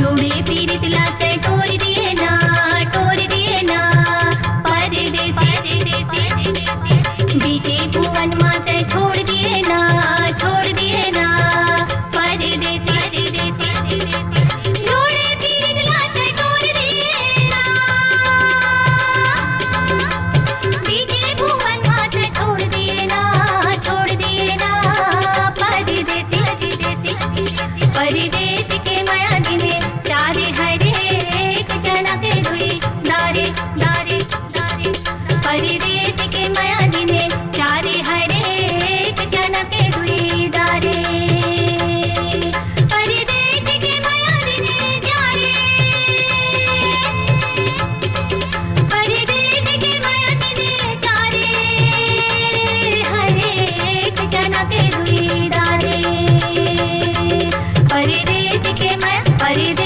जोड़े पीरित लाते टोर दिए ना परदेसी बीचे भुवन माते छोड़ दिए ना परदेसी जोड़े पीरित लाते टोर दिए ना बीचे भुवन माते छोड़ दिए ना परदेसी के माया दिने चारे हरे एक जना के दुई दारे परदेसी के माया दिने चारे हरे एक जना के दुई दारे परदेसी के माया दिने परदेसी के माया दिने चारे हरे एक जना के दुई दारे परदेसी के माया परदेसी